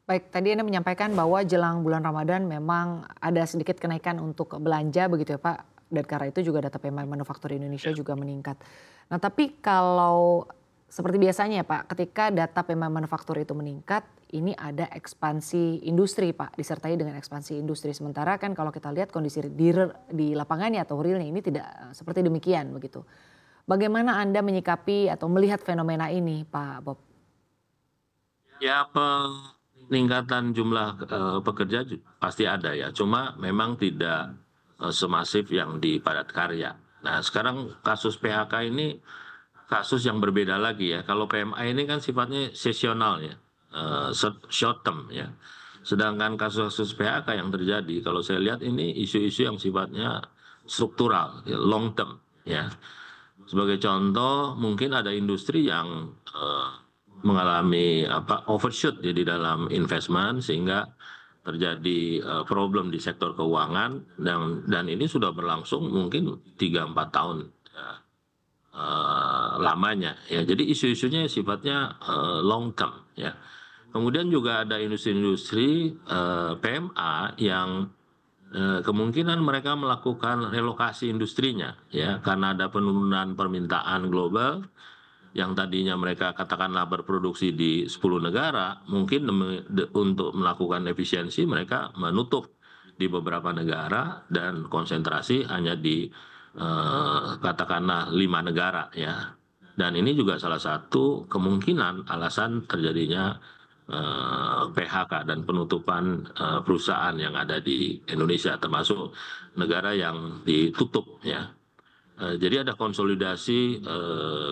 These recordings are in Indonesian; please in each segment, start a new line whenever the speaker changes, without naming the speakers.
Baik, tadi Anda menyampaikan bahwa jelang bulan Ramadan memang ada sedikit kenaikan untuk belanja begitu ya Pak, dan karena itu juga data PMI manufaktur Indonesia
Ya.
juga meningkat. Nah tapi kalau seperti biasanya ya Pak, ketika data PMI manufaktur itu meningkat, ini ada ekspansi industri Pak, disertai dengan ekspansi industri. Sementara kan kalau kita lihat kondisi di lapangannya atau realnya ini tidak seperti demikian begitu. Bagaimana Anda menyikapi atau melihat fenomena ini Pak Bob?
Ya, peningkatan jumlah, pekerja pasti ada ya, cuma memang tidak, semasif yang di padat karya. Nah, sekarang kasus PHK ini kasus yang berbeda lagi ya. Kalau PMI ini kan sifatnya seasonal ya, short term ya. Sedangkan kasus-kasus PHK yang terjadi, kalau saya lihat ini isu-isu yang sifatnya struktural, ya, long term ya. Sebagai contoh, mungkin ada industri yang mengalami overshoot ya di dalam investment sehingga terjadi problem di sektor keuangan dan ini sudah berlangsung mungkin 3-4 tahun ya, lamanya ya. Jadi isu-isunya sifatnya long term ya. Kemudian juga ada industri-industri PMA yang kemungkinan mereka melakukan relokasi industrinya ya karena ada penurunan permintaan global yang tadinya mereka katakanlah berproduksi di 10 negara, mungkin untuk melakukan efisiensi mereka menutup di beberapa negara dan konsentrasi hanya di katakanlah 5 negara ya. Dan ini juga salah satu kemungkinan alasan terjadinya PHK dan penutupan perusahaan yang ada di Indonesia termasuk negara yang ditutup ya. Jadi ada konsolidasi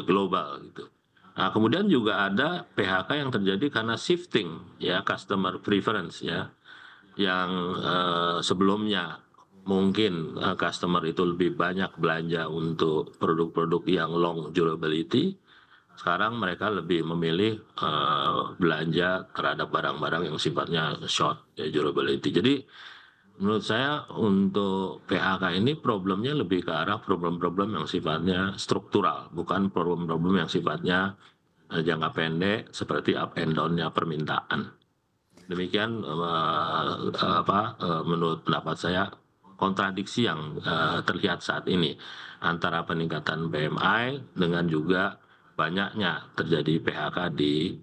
global gitu. Nah, kemudian juga ada PHK yang terjadi karena shifting ya customer preference ya, yang sebelumnya mungkin customer itu lebih banyak belanja untuk produk-produk yang long durability, sekarang mereka lebih memilih belanja terhadap barang-barang yang sifatnya short ya, durability. Jadi menurut saya untuk PHK ini problemnya lebih ke arah problem-problem yang sifatnya struktural, bukan problem-problem yang sifatnya jangka pendek seperti up and down-nya permintaan. Demikian menurut pendapat saya kontradiksi yang terlihat saat ini antara peningkatan PMI dengan juga banyaknya terjadi PHK di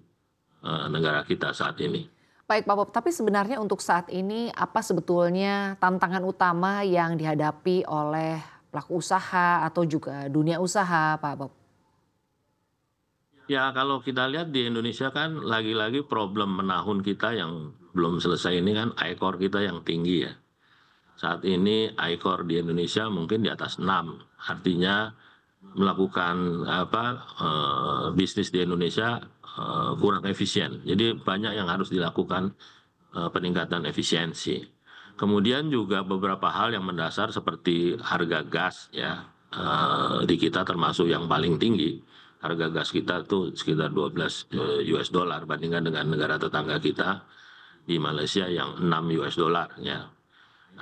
negara kita saat ini.
Baik Pak Bob, tapi sebenarnya untuk saat ini apa sebetulnya tantangan utama yang dihadapi oleh pelaku usaha atau juga dunia usaha Pak Bob?
Ya, kalau kita lihat di Indonesia kan lagi-lagi problem menahun kita yang belum selesai ini kan ICOR kita yang tinggi ya. Saat ini ICOR di Indonesia mungkin di atas 6. Artinya melakukan bisnis di Indonesia kurang efisien. Jadi banyak yang harus dilakukan peningkatan efisiensi. Kemudian juga beberapa hal yang mendasar seperti harga gas ya, di kita termasuk yang paling tinggi. Harga gas kita tuh sekitar 12 US dollar bandingkan dengan negara tetangga kita di Malaysia yang 6 US dollar ya.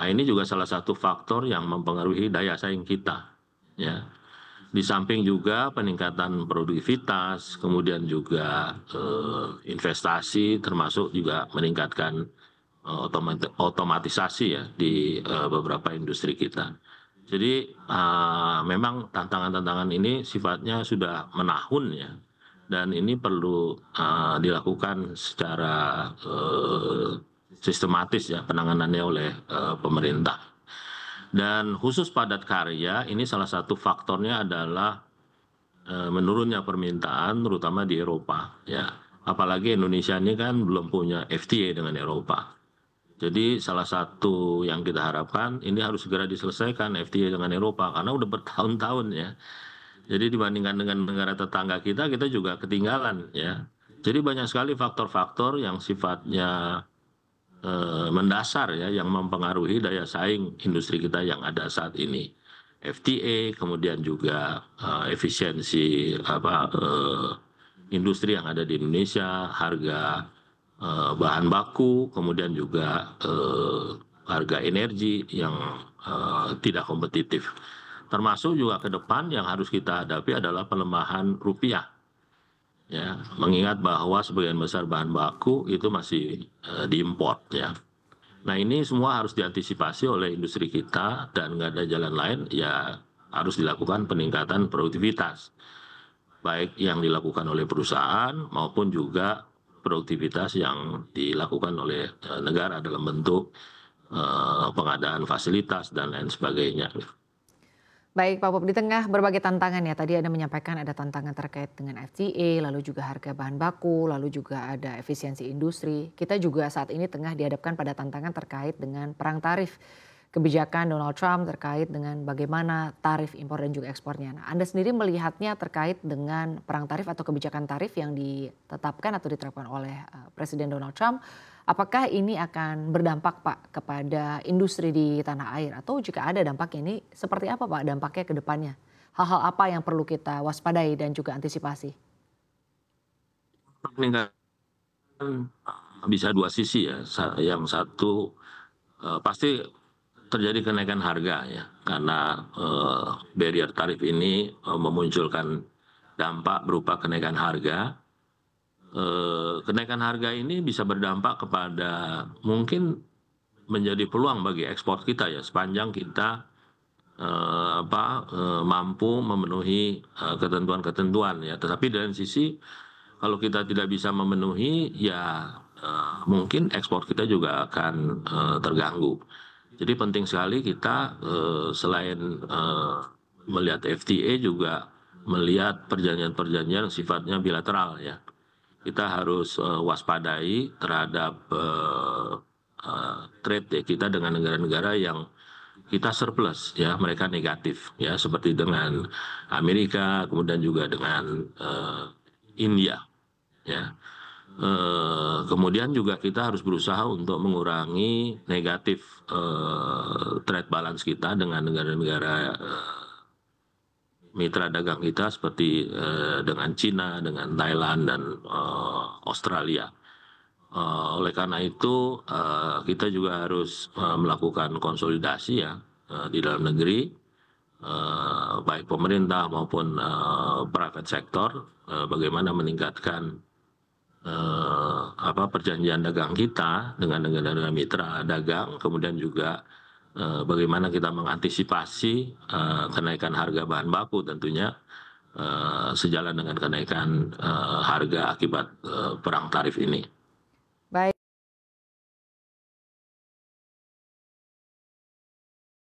Nah, ini juga salah satu faktor yang mempengaruhi daya saing kita ya. Di samping juga peningkatan produktivitas, kemudian juga investasi termasuk juga meningkatkan otomatisasi ya di beberapa industri kita. Jadi memang tantangan-tantangan ini sifatnya sudah menahun ya, dan ini perlu dilakukan secara sistematis ya penanganannya oleh pemerintah. Dan khusus padat karya ini salah satu faktornya adalah menurunnya permintaan terutama di Eropa ya. Apalagi Indonesia ini kan belum punya FTA dengan Eropa. Jadi salah satu yang kita harapkan ini harus segera diselesaikan FTA dengan Eropa karena udah bertahun-tahun ya. Jadi dibandingkan dengan negara tetangga kita juga ketinggalan ya. Jadi banyak sekali faktor-faktor yang sifatnya mendasar ya yang mempengaruhi daya saing industri kita yang ada saat ini. FTA, kemudian juga efisiensi industri yang ada di Indonesia, harga bahan baku, kemudian juga harga energi yang tidak kompetitif. Termasuk juga ke depan yang harus kita hadapi adalah pelemahan rupiah. ya, mengingat bahwa sebagian besar bahan baku itu masih diimpor ya. Nah ini semua harus diantisipasi oleh industri kita dan nggak ada jalan lain ya harus dilakukan peningkatan produktivitas. Baik yang dilakukan oleh perusahaan maupun juga produktivitas yang dilakukan oleh negara dalam bentuk pengadaan fasilitas dan lain sebagainya.
Baik Pak Bob, di tengah berbagai tantangan ya, tadi Anda menyampaikan ada tantangan terkait dengan FTA, lalu juga harga bahan baku, lalu juga ada efisiensi industri. Kita juga saat ini tengah dihadapkan pada tantangan terkait dengan perang tarif. Kebijakan Donald Trump terkait dengan bagaimana tarif impor dan juga ekspornya. Nah, Anda sendiri melihatnya terkait dengan perang tarif atau kebijakan tarif yang ditetapkan atau diterapkan oleh Presiden Donald Trump. Apakah ini akan berdampak Pak kepada industri di tanah air atau jika ada dampaknya ini seperti apa Pak dampaknya ke depannya? Hal-hal apa yang perlu kita waspadai dan juga antisipasi?
Peningkatan bisa dua sisi ya. Yang satu pasti terjadi kenaikan harga ya karena barrier tarif ini memunculkan dampak berupa kenaikan harga. Kenaikan harga ini bisa berdampak kepada mungkin menjadi peluang bagi ekspor kita ya sepanjang kita mampu memenuhi ketentuan-ketentuan ya. Tetapi dari sisi kalau kita tidak bisa memenuhi ya mungkin ekspor kita juga akan terganggu. Jadi penting sekali kita selain melihat FTA juga melihat perjanjian-perjanjian sifatnya bilateral ya. Kita harus waspadai terhadap trade ya kita dengan negara-negara yang kita surplus ya, mereka negatif ya seperti dengan Amerika, kemudian juga dengan India ya. Kemudian juga kita harus berusaha untuk mengurangi negatif trade balance kita dengan negara-negara mitra dagang kita seperti dengan Cina, dengan Thailand dan Australia. Oleh karena itu kita juga harus melakukan konsolidasi ya di dalam negeri, baik pemerintah maupun private sector, bagaimana meningkatkan perjanjian dagang kita dengan negara-negara mitra dagang, kemudian juga bagaimana kita mengantisipasi kenaikan harga bahan baku tentunya sejalan dengan kenaikan harga akibat perang tarif ini.